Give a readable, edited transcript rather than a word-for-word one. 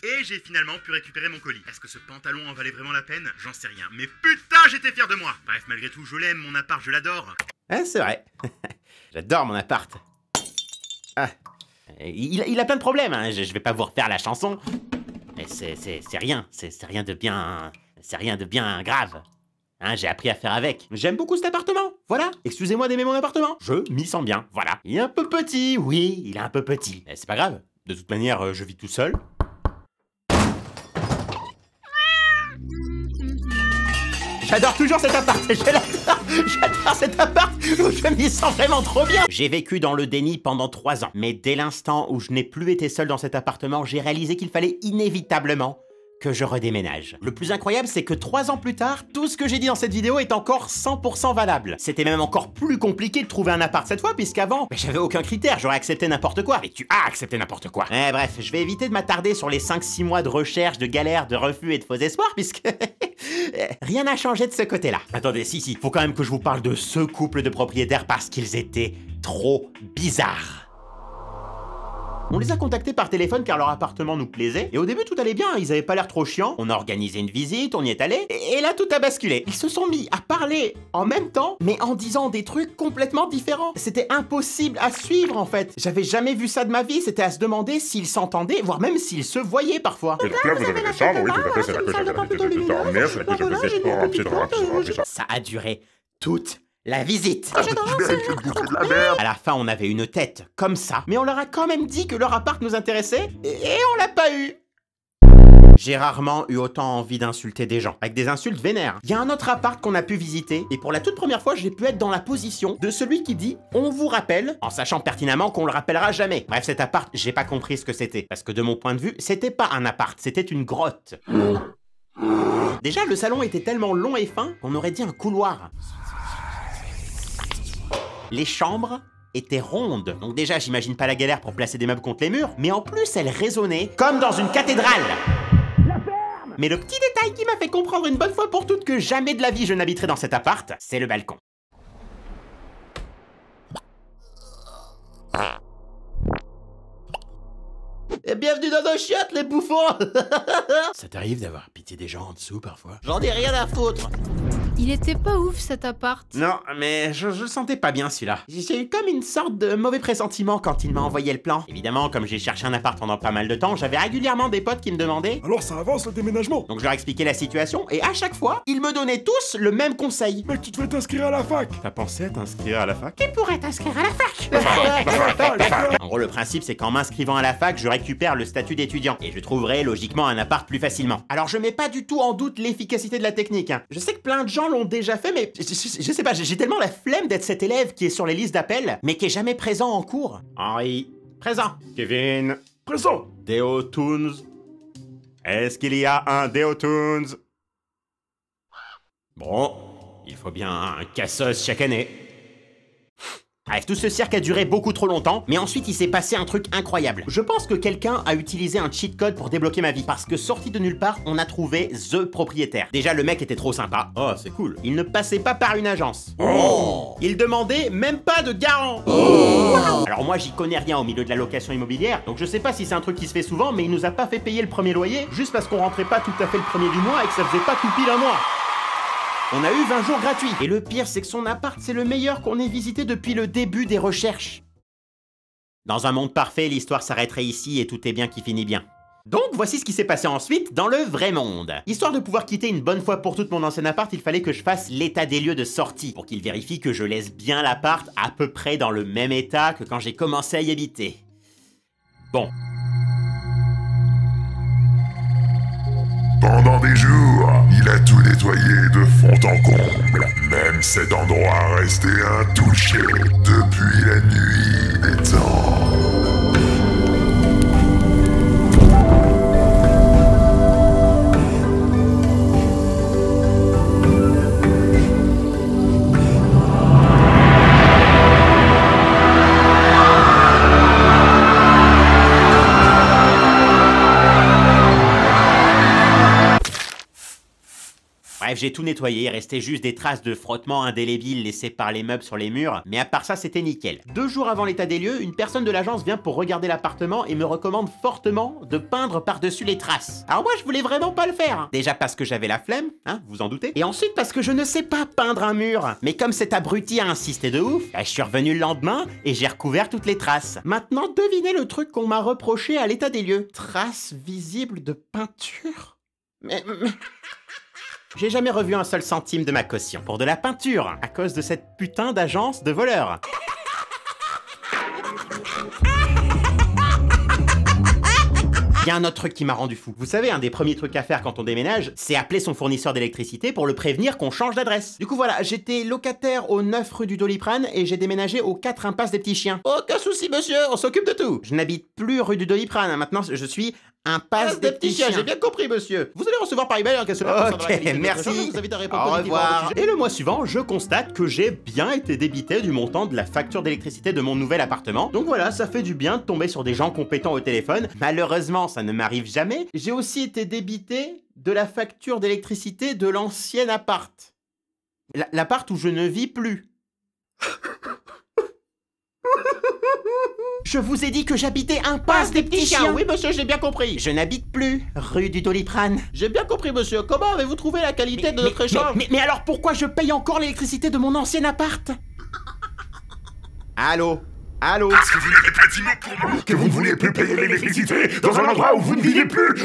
Et j'ai finalement pu récupérer mon colis. Est-ce que ce pantalon en valait vraiment la peine? J'en sais rien. Mais putain, j'étais fier de moi. Bref, malgré tout, je l'aime, mon appart, je l'adore. Ah, c'est vrai. J'adore mon appart. Ah. Il a plein de problèmes, hein. Je vais pas vous refaire la chanson. Mais c'est rien. C'est rien de bien... C'est rien de bien grave. Hein, j'ai appris à faire avec. J'aime beaucoup cet appartement, voilà. Excusez-moi d'aimer mon appartement. Je m'y sens bien, voilà. Il est un peu petit, oui, il est un peu petit. Mais c'est pas grave. De toute manière, je vis tout seul. J'adore toujours cet appart, j'adore cet appart, je m'y sens vraiment trop bien. J'ai vécu dans le déni pendant 3 ans, mais dès l'instant où je n'ai plus été seul dans cet appartement, j'ai réalisé qu'il fallait inévitablement que je redéménage. Le plus incroyable, c'est que 3 ans plus tard, tout ce que j'ai dit dans cette vidéo est encore 100% valable. C'était même encore plus compliqué de trouver un appart cette fois, puisqu'avant, j'avais aucun critère, j'aurais accepté n'importe quoi. Mais tu as accepté n'importe quoi. Bref, je vais éviter de m'attarder sur les 5-6 mois de recherche, de galères, de refus et de faux espoirs, puisque rien n'a changé de ce côté-là. Attendez, si, faut quand même que je vous parle de ce couple de propriétaires parce qu'ils étaient trop bizarres. On les a contactés par téléphone car leur appartement nous plaisait, et au début tout allait bien, ils avaient pas l'air trop chiants, on a organisé une visite, on y est allé, et là tout a basculé. Ils se sont mis à parler en même temps, mais en disant des trucs complètement différents. C'était impossible à suivre en fait. J'avais jamais vu ça de ma vie, c'était à se demander s'ils s'entendaient, voire même s'ils se voyaient parfois. Et donc là vous avez des chambres, oui tout à fait, c'est là que j'avais l'habitude de dormir, c'est là que je faisais pour remplir. Ça a duré toute la visite. De la merde. À la fin, on avait une tête comme ça, mais on leur a quand même dit que leur appart nous intéressait, et on l'a pas eu. J'ai rarement eu autant envie d'insulter des gens, avec des insultes vénères. Il y a un autre appart qu'on a pu visiter, et pour la toute première fois, j'ai pu être dans la position de celui qui dit « on vous rappelle », en sachant pertinemment qu'on le rappellera jamais. Bref, cet appart, j'ai pas compris ce que c'était, parce que de mon point de vue, c'était pas un appart, c'était une grotte. Déjà, le salon était tellement long et fin qu'on aurait dit un couloir. Les chambres étaient rondes. Donc déjà, j'imagine pas la galère pour placer des meubles contre les murs, mais en plus, elles résonnaient comme dans une cathédrale. Mais le petit détail qui m'a fait comprendre une bonne fois pour toutes que jamais de la vie je n'habiterai dans cet appart, c'est le balcon. Et bienvenue dans nos chiottes, les bouffons. Ça t'arrive d'avoir pitié des gens en dessous, parfois? J'en ai rien à foutre. Il était pas ouf cet appart. Non, mais je le sentais pas bien celui-là. J'ai eu comme une sorte de mauvais pressentiment quand il m'a envoyé le plan. Évidemment, comme j'ai cherché un appart pendant pas mal de temps, j'avais régulièrement des potes qui me demandaient « Alors ça avance le déménagement. Donc je leur expliquais la situation, et à chaque fois, ils me donnaient tous le même conseil. Mec, tu te fais t'inscrire à la fac. T'as pensé à t'inscrire à la fac? Qui pourrait t'inscrire à la fac? En gros, le principe, c'est qu'en m'inscrivant à la fac, je récupère le statut d'étudiant, et je trouverai logiquement un appart plus facilement. Alors je mets pas du tout en doute l'efficacité de la technique, hein. Je sais que plein de gens l'ont déjà fait, mais je sais pas, j'ai tellement la flemme d'être cet élève qui est sur les listes d'appels, mais qui est jamais présent en cours. Henri, présent. Kevin, Présent. Deotoons. Est-ce qu'il y a un Deotoons? Bon, il faut bien un cassos chaque année. Bref, tout ce cirque a duré beaucoup trop longtemps, mais ensuite il s'est passé un truc incroyable. Je pense que quelqu'un a utilisé un cheat code pour débloquer ma vie, parce que sorti de nulle part, on a trouvé THE propriétaire. Déjà, le mec était trop sympa. Oh, c'est cool. Il ne passait pas par une agence. Oh. Il demandait même pas de garant. Oh. Wow. Alors moi, j'y connais rien au milieu de la location immobilière, donc je sais pas si c'est un truc qui se fait souvent, mais il nous a pas fait payer le premier loyer, juste parce qu'on rentrait pas tout à fait le premier du mois et que ça faisait pas tout pile un mois. On a eu 20 jours gratuits. Et le pire, c'est que son appart, c'est le meilleur qu'on ait visité depuis le début des recherches. Dans un monde parfait, l'histoire s'arrêterait ici et tout est bien qui finit bien. Donc, voici ce qui s'est passé ensuite dans le vrai monde. Histoire de pouvoir quitter une bonne fois pour toutes mon ancien appart, il fallait que je fasse l'état des lieux de sortie, pour qu'il vérifie que je laisse bien l'appart à peu près dans le même état que quand j'ai commencé à y habiter. Bon. Pendant des jours, il a tout nettoyé de fond en comble. Même cet endroit restait intouché depuis la nuit des temps. Bref, j'ai tout nettoyé, il restait juste des traces de frottement indélébile laissées par les meubles sur les murs, mais à part ça, c'était nickel. 2 jours avant l'état des lieux, une personne de l'agence vient pour regarder l'appartement et me recommande fortement de peindre par-dessus les traces. Alors moi, je voulais vraiment pas le faire. Déjà parce que j'avais la flemme, hein, vous en doutez, et ensuite parce que je ne sais pas peindre un mur. Mais comme cet abruti a insisté de ouf, je suis revenu le lendemain et j'ai recouvert toutes les traces. Maintenant, devinez le truc qu'on m'a reproché à l'état des lieux. Traces visibles de peinture? Mais... J'ai jamais revu un seul centime de ma caution pour de la peinture, à cause de cette putain d'agence de voleurs. Il y a un autre truc qui m'a rendu fou. Vous savez, un des premiers trucs à faire quand on déménage, c'est appeler son fournisseur d'électricité pour le prévenir qu'on change d'adresse. Du coup voilà, j'étais locataire au 9 rue du Doliprane et j'ai déménagé au 4 impasse des Petits Chiens. Aucun souci monsieur, on s'occupe de tout. Je n'habite plus rue du Doliprane, maintenant je suis impasse des Petits Chiens. J'ai bien compris monsieur. Vous allez recevoir par email un questionnaire. Ok, merci. Je vous invite à répondre au revoir. Et le mois suivant, je constate que j'ai bien été débité du montant de la facture d'électricité de mon nouvel appartement. Donc voilà, ça fait du bien de tomber sur des gens compétents au téléphone. Malheureusement, ça ne m'arrive jamais. J'ai aussi été débité de la facture d'électricité de l'ancien appart. L'appart où je ne vis plus. Je vous ai dit que j'habitais impasse des Petits Chiens. Oui monsieur, j'ai bien compris. Je n'habite plus rue du Doliprane. J'ai bien compris monsieur. Comment avez-vous trouvé la qualité de notre échange? Mais alors pourquoi je paye encore l'électricité de mon ancien appart? Allô? Allô? Parce que vous n'avez pas dit mot pour moi que vous ne vouliez plus payer l'électricité dans un endroit où vous ne vivez plus.